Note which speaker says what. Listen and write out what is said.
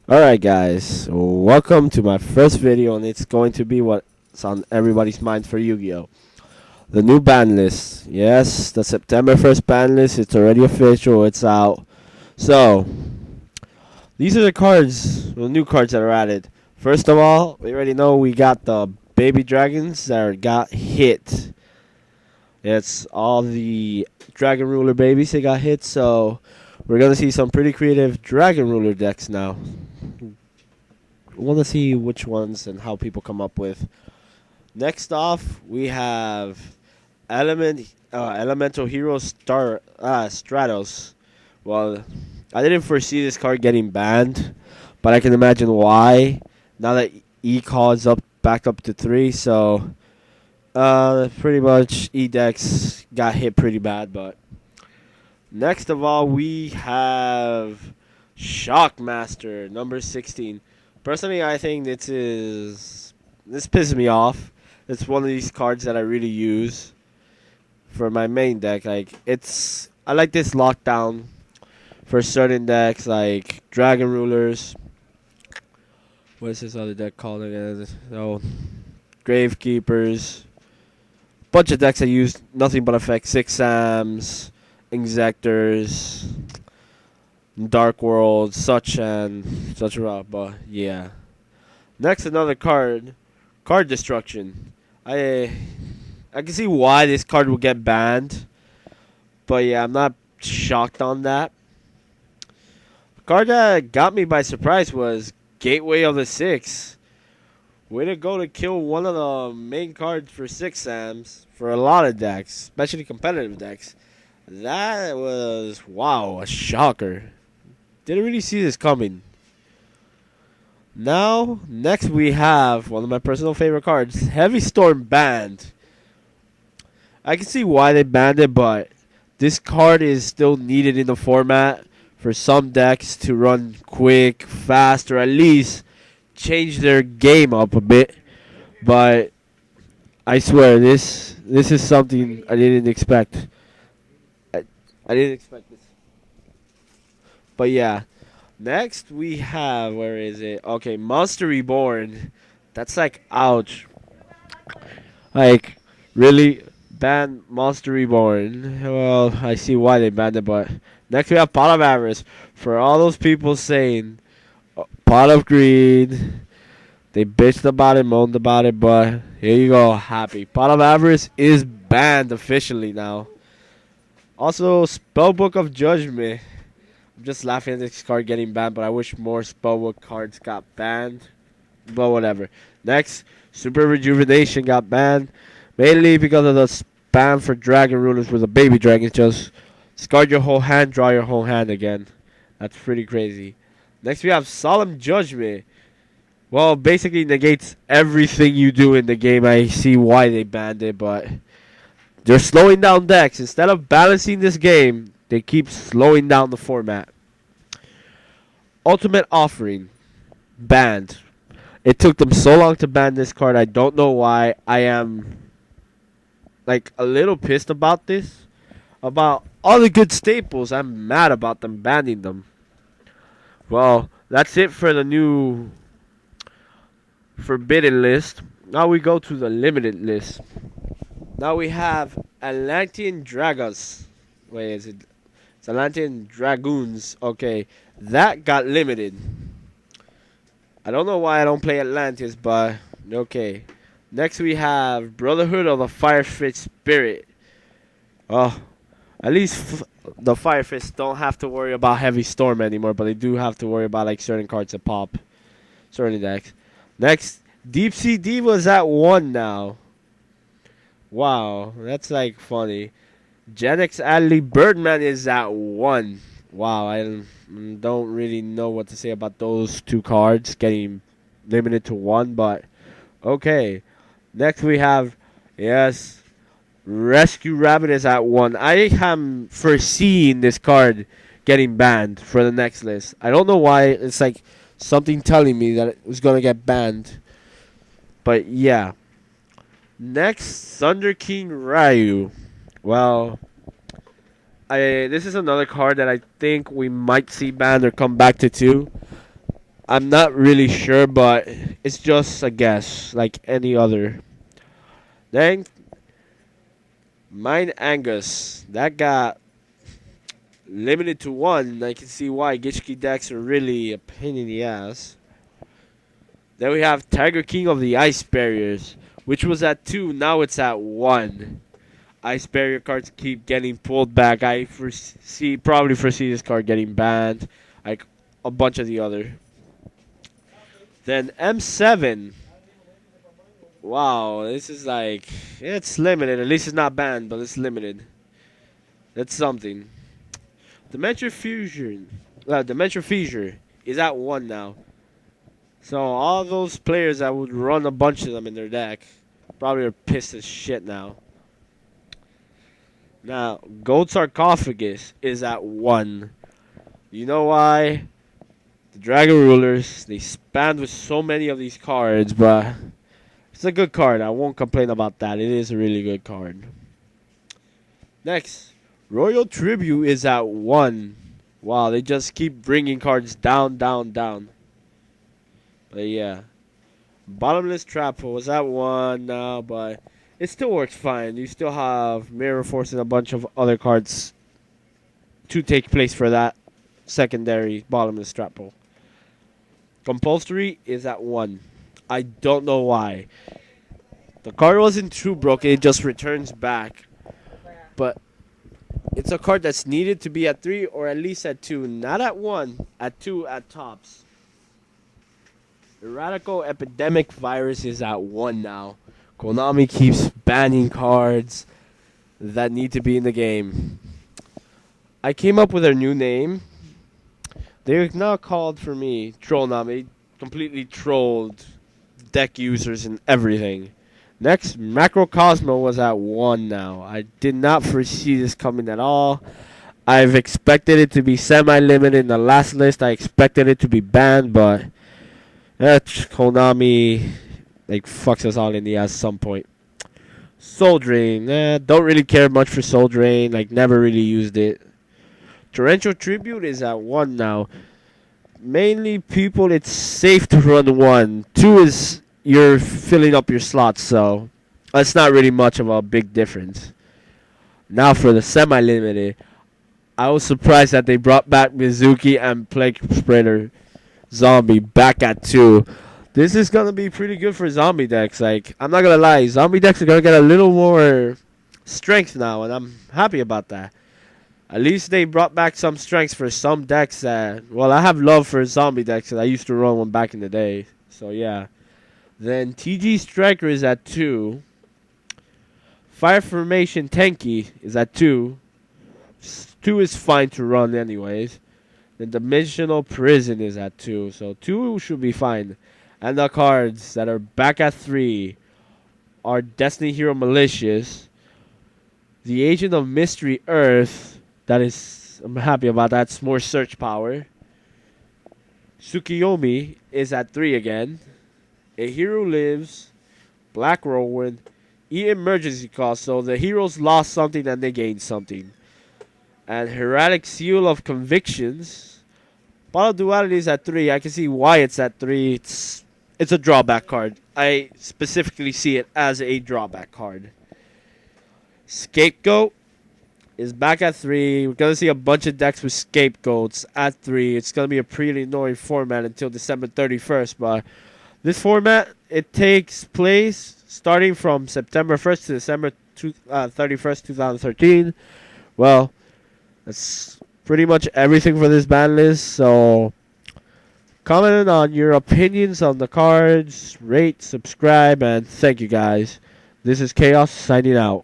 Speaker 1: Alright guys, welcome to my first video, and it's going to be what's on everybody's mind for Yu-Gi-Oh! The new ban list. Yes, the September 1st ban list, it's already official, it's out. So, these are the cards, the new cards that are added. First of all, we already know we got the baby dragons that got hit. It's all the Dragon Ruler babies that got hit, so we're going to see some pretty creative Dragon Ruler decks now. I want to see which ones and how people come up with. Next off, we have Elemental Hero Stratos. Well, I didn't foresee this card getting banned, but I can imagine why. Now that E-Call is back up to 3, so pretty much E-Decks got hit pretty bad. But next of all, we have Shockmaster, number 16. Personally, I think this pisses me off. It's one of these cards that I really use for my main deck. I like this lockdown for certain decks like Dragon Rulers. What is this other deck called again? Oh, Gravekeepers. Bunch of decks I use nothing but effect. Six Sams, Injectors, Dark World, such a but yeah. Next, another card Destruction. I can see why this card will get banned, but yeah, I'm not shocked on that. The card that got me by surprise was Gateway of the Six. Way to go to kill one of the main cards for Six Sams for a lot of decks, especially competitive decks. That was, wow, a shocker. Didn't really see this coming. Now, next we have one of my personal favorite cards, Heavy Storm banned. I can see why they banned it, but this card is still needed in the format for some decks to run quick, fast, or at least change their game up a bit. But I swear, this is something I didn't expect. I didn't expect this. But yeah. Next, we have, where is it? Okay, Monster Reborn. That's like, ouch. Like, really? Ban Monster Reborn. Well, I see why they banned it, but next we have Pot of Avarice. For all those people saying, Pot of Greed, they bitched about it, moaned about it, but here you go, happy. Pot of Avarice is banned officially now. Also, Spellbook of Judgment. I'm just laughing at this card getting banned, but I wish more Spellbook cards got banned. But whatever. Next, Super Rejuvenation got banned. Mainly because of the spam for Dragon Rulers with the baby dragons. Just discard your whole hand, draw your whole hand again. That's pretty crazy. Next, we have Solemn Judgment. Well, basically negates everything you do in the game. I see why they banned it, but they're slowing down decks. Instead of balancing this game, they keep slowing down the format. Ultimate Offering. Banned. It took them so long to ban this card. I don't know why. I am like a little pissed about this. About all the good staples. I'm mad about them banning them. Well, that's it for the new forbidden list. Now we go to the limited list. Now we have Atlantean Dragons. Wait, is it? It's Atlantean Dragoons. Okay, that got limited. I don't know why I don't play Atlantis, but okay. Next we have Brotherhood of the Firefist Spirit. Oh, at least the Firefists don't have to worry about Heavy Storm anymore, but they do have to worry about like certain cards that pop. Certain decks. Next, Deep Sea Diva's at 1 now. Wow, that's like funny. Genix Adley Birdman is at 1. Wow, I don't really know what to say about those two cards getting limited to 1, but okay. Next we have, yes, Rescue Rabbit is at 1. I am foreseeing this card getting banned for the next list. I don't know why. It's like something telling me that it was going to get banned. But yeah. Next, Thunder King Ryu. Well, this is another card that I think we might see banned or come back to 2. I'm not really sure, but it's just a guess, like any other. Then, Mine Angus. That got limited to 1. I can see why Gishki decks are really a pain in the ass. Then we have Tiger King of the Ice Barriers, which was at 2. Now it's at 1. Ice Barrier cards keep getting pulled back. I probably foresee this card getting banned, like a bunch of the other. Then M7. Wow, this is like, it's limited. At least it's not banned, but it's limited. That's something. Dimension Fissure is at 1 now. So all those players that would run a bunch of them in their deck probably are pissed as shit now. Now, Gold Sarcophagus is at 1. You know why? The Dragon Rulers, they spammed with so many of these cards, but it's a good card. I won't complain about that. It is a really good card. Next, Royal Tribute is at 1. Wow, they just keep bringing cards down, down, down. But yeah. Bottomless Trap was at 1 now, but it still works fine. You still have Mirror Force and a bunch of other cards to take place for that secondary Bottomless Trap Pull. Compulsory is at 1. I don't know why. The card wasn't too broken. It just returns back. But it's a card that's needed to be at 3 or at least at 2. Not at 1. At 2 at tops. The Radical Epidemic Virus is at 1 now. Konami keeps banning cards that need to be in the game. I came up with a new name. They're now called for me trollnoami. Completely trolled deck users and everything. Next, Macrocosmo was at 1 now. I did not foresee this coming at all. I've expected it to be semi-limited in the last list. I expected it to be banned, but Konami fucks us all in the ass at some point. Soul Drain. Don't really care much for Soul Drain. Never really used it. Torrential Tribute is at 1 now. Mainly people, it's safe to run 1. 2 is you're filling up your slots, so it's not really much of a big difference. Now for the semi-limited, I was surprised that they brought back Mizuki and Plague Spreader Zombie back at 2. This is going to be pretty good for zombie decks. I'm not going to lie, zombie decks are going to get a little more strength now, and I'm happy about that. At least they brought back some strengths for some decks that, I have love for zombie decks, and I used to run one back in the day. So, yeah. Then TG Striker is at 2. Fire Formation Tenki is at 2. 2 is fine to run anyways. Then Dimensional Prison is at 2. So 2 should be fine. And the cards that are back at 3 are Destiny Hero Malicious, the Agent of Mystery Earth. I'm happy about that. It's more search power. Tsukiyomi is at 3 again. A Hero Lives, Black Whirlwind, Emergency Cost. So the heroes lost something and they gained something. And Heraldic Seal of Convictions. Bottle Duality is at 3. I can see why it's at 3. It's a drawback card. I specifically see it as a drawback card. Scapegoat is back at 3. We're going to see a bunch of decks with Scapegoats at 3. It's going to be a pretty annoying format until December 31st. But this format, it takes place starting from September 1st to December 31st, 2013. Well, that's pretty much everything for this ban list. So, comment on your opinions on the cards, rate, subscribe, and thank you guys. This is Chaos signing out.